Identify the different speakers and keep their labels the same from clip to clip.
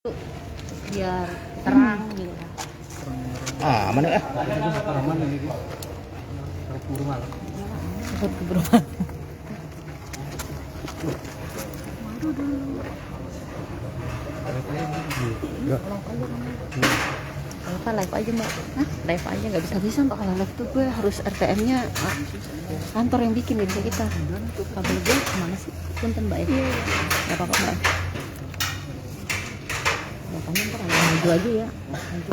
Speaker 1: biar terang gitu.
Speaker 2: Mana
Speaker 3: Aman ini. Keburu malam.
Speaker 1: Takut keberuan. Live aja mbak. Hah? Live aja nggak bisa mbak, kalau live tuh gue harus RTM-nya kantor yang bikin, ya bisa kita. Kabel gue kemana sih? Punten mbak ya. Nggak apa-apa mbak. Bapaknya ntar maju aja ya. Maju.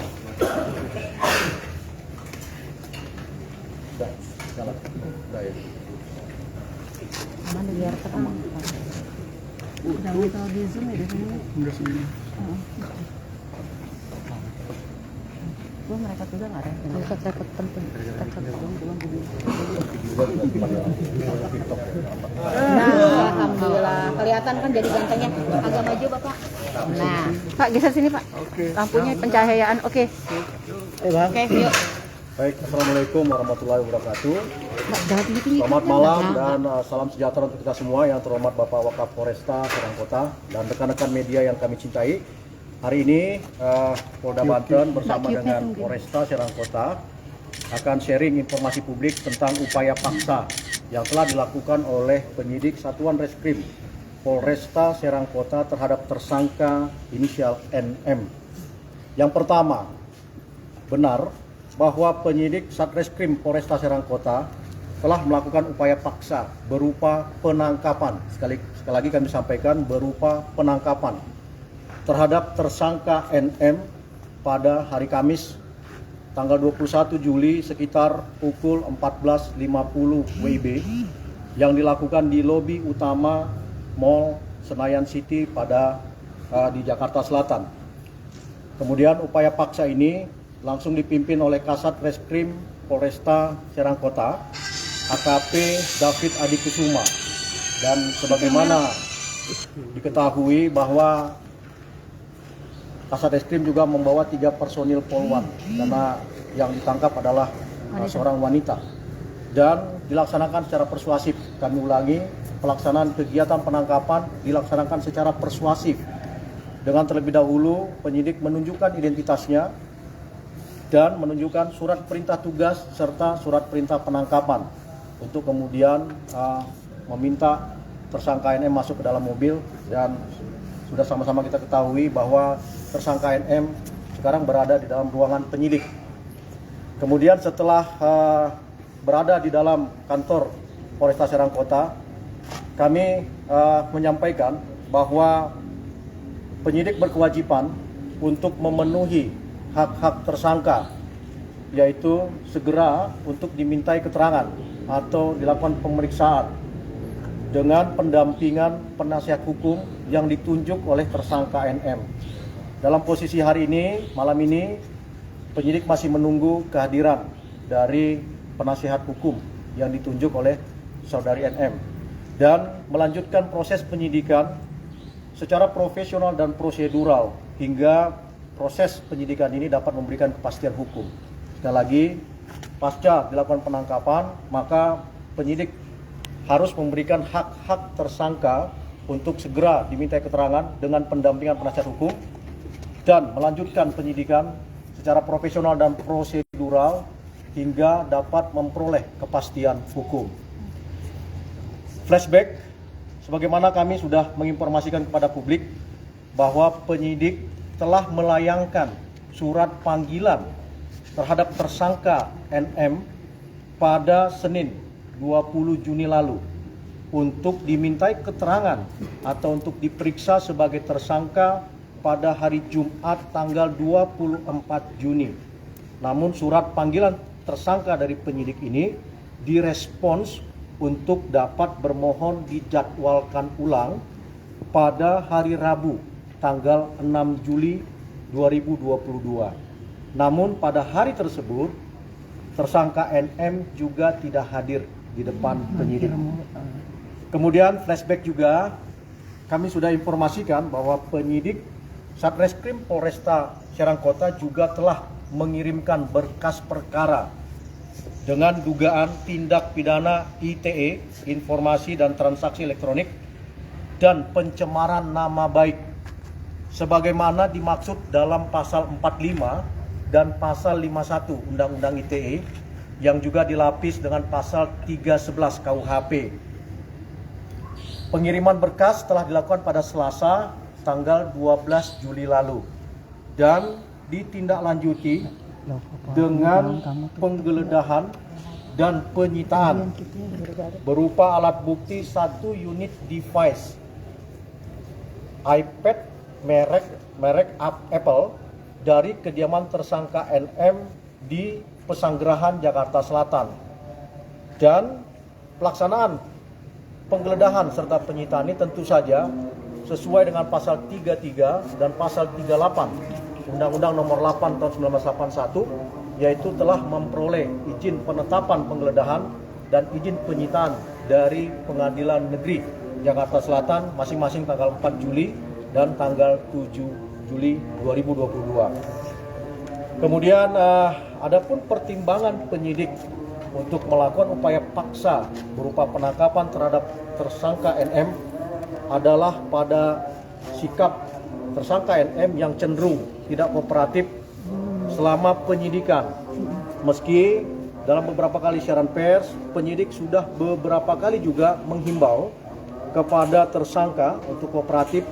Speaker 1: Mana biar terang.
Speaker 3: Udah kalau di Zoom ya di sini. Udah sini.
Speaker 1: Gue mereka juga nggak ada. Nggak usah repot penting. Nah, alhamdulillah. Kelihatan kan jadi gantengnya. Agak maju bapak. Nah, Pak geser sini Pak. Lampunya pencahayaan. Oke. Oke, yuk.
Speaker 4: Baik, assalamualaikum warahmatullahi wabarakatuh.
Speaker 1: Mbak, jangan tinggi-tinggi.
Speaker 4: Selamat malam dan salam sejahtera untuk kita semua yang terhormat Bapak Wakapolresta Serang Kota dan rekan-rekan media yang kami cintai. Hari ini Polda Banten bersama dengan Polresta Serang Kota akan sharing informasi publik tentang upaya paksa yang telah dilakukan oleh penyidik Satuan Reskrim Polresta Serang Kota terhadap tersangka inisial NM. Yang pertama, benar bahwa penyidik Satreskrim Polresta Serang Kota telah melakukan upaya paksa berupa penangkapan. Sekali lagi kami sampaikan, berupa penangkapan terhadap tersangka NM pada hari Kamis tanggal 21 Juli sekitar pukul 14.50 WIB yang dilakukan di lobi utama Mall Senayan City di Jakarta Selatan. Kemudian upaya paksa ini langsung dipimpin oleh Kasat Reskrim Polresta Serang Kota, AKP David Adi Kusuma. Dan sebagaimana diketahui bahwa Kasat Reskrim juga membawa 3 personil Polwan karena yang ditangkap adalah seorang wanita. Dan dilaksanakan secara persuasif. Kami ulangi, pelaksanaan kegiatan penangkapan dilaksanakan secara persuasif. Dengan terlebih dahulu penyidik menunjukkan identitasnya dan menunjukkan surat perintah tugas serta surat perintah penangkapan untuk kemudian meminta tersangka NM masuk ke dalam mobil. Dan sudah sama-sama kita ketahui bahwa tersangka NM sekarang berada di dalam ruangan penyidik. Kemudian setelah berada di dalam kantor Polresta Serang Kota, kami menyampaikan bahwa penyidik berkewajiban untuk memenuhi hak-hak tersangka, yaitu segera untuk dimintai keterangan atau dilakukan pemeriksaan dengan pendampingan penasihat hukum yang ditunjuk oleh tersangka NM. Dalam posisi hari ini, malam ini, penyidik masih menunggu kehadiran dari penasihat hukum yang ditunjuk oleh saudari NM dan melanjutkan proses penyidikan secara profesional dan prosedural hingga proses penyidikan ini dapat memberikan kepastian hukum. Sekali lagi, pasca dilakukan penangkapan, maka penyidik harus memberikan hak-hak tersangka untuk segera dimintai keterangan dengan pendampingan penasihat hukum dan melanjutkan penyidikan secara profesional dan prosedural hingga dapat memperoleh kepastian hukum. Flashback, sebagaimana kami sudah menginformasikan kepada publik bahwa penyidik telah melayangkan surat panggilan terhadap tersangka NM pada Senin 20 Juni lalu untuk dimintai keterangan atau untuk diperiksa sebagai tersangka pada hari Jumat tanggal 24 Juni. Namun surat panggilan tersangka dari penyidik ini direspons untuk dapat bermohon dijadwalkan ulang pada hari Rabu tanggal 6 Juli 2022. Namun pada hari tersebut tersangka NM juga tidak hadir di depan penyidik. Kemudian flashback juga kami sudah informasikan bahwa penyidik Satreskrim Polresta Serang Kota juga telah mengirimkan berkas perkara dengan dugaan tindak pidana ITE, informasi dan transaksi elektronik, dan pencemaran nama baik sebagaimana dimaksud dalam pasal 45 dan pasal 51 Undang-Undang ITE yang juga dilapis dengan pasal 311 KUHP. Pengiriman berkas telah dilakukan pada Selasa tanggal 12 Juli lalu dan ditindaklanjuti dengan penggeledahan dan penyitaan berupa alat bukti 1 unit device iPad merek Apple dari kediaman tersangka NM di Pesanggerahan, Jakarta Selatan, dan pelaksanaan penggeledahan serta penyitaan ini tentu saja sesuai dengan pasal 33 dan pasal 38 Undang-Undang Nomor 8 Tahun 1981, yaitu telah memperoleh izin penetapan penggeledahan dan izin penyitaan dari Pengadilan Negeri Jakarta Selatan masing-masing tanggal 4 Juli dan tanggal 7 Juli 2022. Kemudian adapun pertimbangan penyidik untuk melakukan upaya paksa berupa penangkapan terhadap tersangka NM adalah pada sikap tersangka NM yang cenderung tidak kooperatif selama penyidikan. Meski dalam beberapa kali siaran pers, penyidik sudah beberapa kali juga menghimbau kepada tersangka untuk kooperatif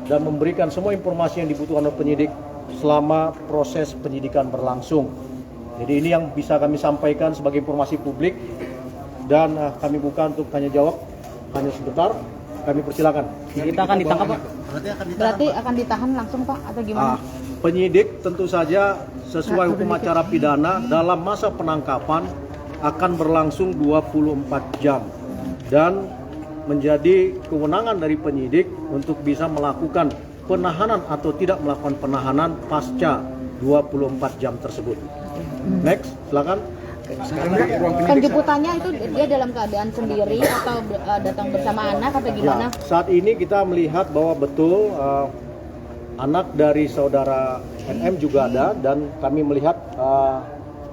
Speaker 4: dan memberikan semua informasi yang dibutuhkan oleh penyidik selama proses penyidikan berlangsung. Jadi ini yang bisa kami sampaikan sebagai informasi publik, dan kami buka untuk tanya jawab hanya sebentar. Kami persilakan.
Speaker 1: Kita akan ditangkap, Pak. Berarti akan ditahan langsung, Pak, atau gimana?
Speaker 4: Penyidik tentu saja sesuai hukum acara pidana dalam masa penangkapan akan berlangsung 24 jam dan menjadi kewenangan dari penyidik untuk bisa melakukan penahanan atau tidak melakukan penahanan pasca 24 jam tersebut. Next, silakan.
Speaker 1: Penjemputannya itu dia dalam keadaan sendiri atau datang bersama anak atau gimana?
Speaker 4: Ya, saat ini kita melihat bahwa betul anak dari saudara NM juga ada, dan kami melihat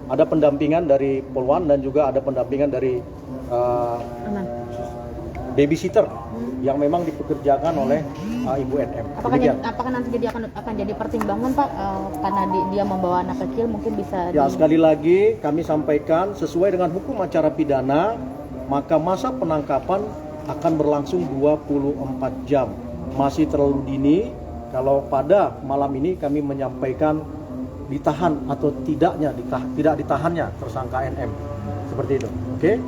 Speaker 4: ada pendampingan dari Polwan dan juga ada pendampingan dari babysitter yang memang dipekerjakan oleh Ibu NM.
Speaker 1: Apakah nanti dia akan jadi pertimbangan, Pak, karena dia membawa anak kecil mungkin bisa?
Speaker 4: Ya, sekali lagi kami sampaikan sesuai dengan hukum acara pidana, maka masa penangkapan akan berlangsung 24 jam. Masih terlalu dini kalau pada malam ini kami menyampaikan ditahan atau tidak ditahannya tersangka NM. Seperti itu. Oke?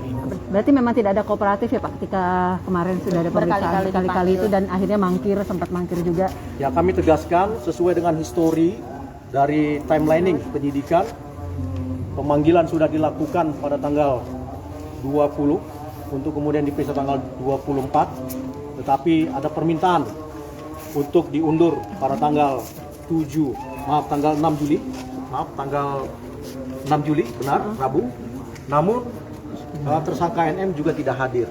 Speaker 3: Berarti memang tidak ada kooperatif ya, Pak, ketika kemarin sudah ada pemeriksaan berkali-kali itu dan akhirnya sempat mangkir juga.
Speaker 4: Ya, kami tegaskan sesuai dengan histori dari timelining penyidikan, pemanggilan sudah dilakukan pada tanggal 20 untuk kemudian diperiksa tanggal 24, tetapi ada permintaan untuk diundur pada tanggal 6 Juli, benar, Rabu. Namun tersangka NM juga tidak hadir.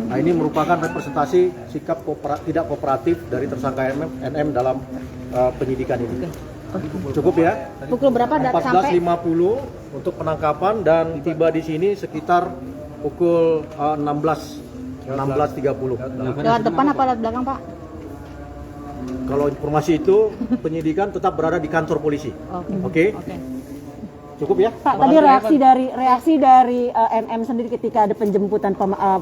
Speaker 4: Nah, ini merupakan representasi sikap tidak kooperatif dari tersangka NM dalam penyidikan ini. Cukup ya?
Speaker 1: Pukul berapa sampai?
Speaker 4: 14.50 untuk penangkapan dan tiba di sini sekitar pukul 16.30.
Speaker 1: Lewat depan apa lewat belakang, Pak?
Speaker 4: Kalau informasi itu penyidikan tetap berada di kantor polisi. Oke. Cukup ya?
Speaker 3: Pak, tadi reaksi dari NM sendiri ketika ada penjemputan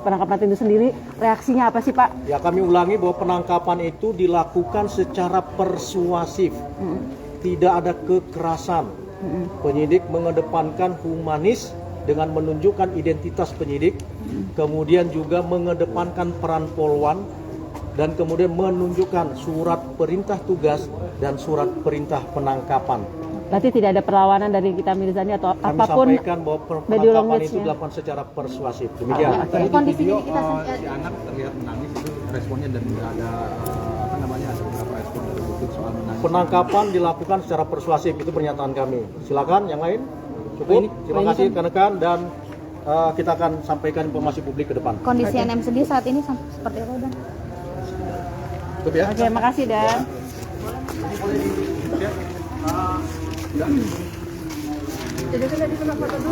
Speaker 3: penangkapan itu sendiri, reaksinya apa sih, Pak?
Speaker 4: Ya, kami ulangi bahwa penangkapan itu dilakukan secara persuasif. Tidak ada kekerasan. Penyidik mengedepankan humanis dengan menunjukkan identitas penyidik, kemudian juga mengedepankan peran Polwan, dan kemudian menunjukkan surat perintah tugas dan surat perintah penangkapan.
Speaker 3: Berarti tidak ada perlawanan dari kita Mirzani atau
Speaker 4: kami
Speaker 3: apapun.
Speaker 4: Kami sampaikan bahwa penangkapan itu dilakukan secara persuasif. Demikian.
Speaker 1: Kondisi ini kita
Speaker 2: si anak terlihat menangis, itu responnya dan tidak ada ada beberapa respon dari bukti soal menangis.
Speaker 4: Penangkapan dilakukan secara persuasif, itu pernyataan kami. Silakan yang lain. Cukup. Terima kasih rekan-rekan, dan kita akan sampaikan informasi publik ke depan.
Speaker 1: Kondisi NM sendiri saat ini seperti apa, Dan?
Speaker 4: Cukup ya.
Speaker 3: Oke, makasih, Dan.
Speaker 1: Jadi sudah di foto dulu,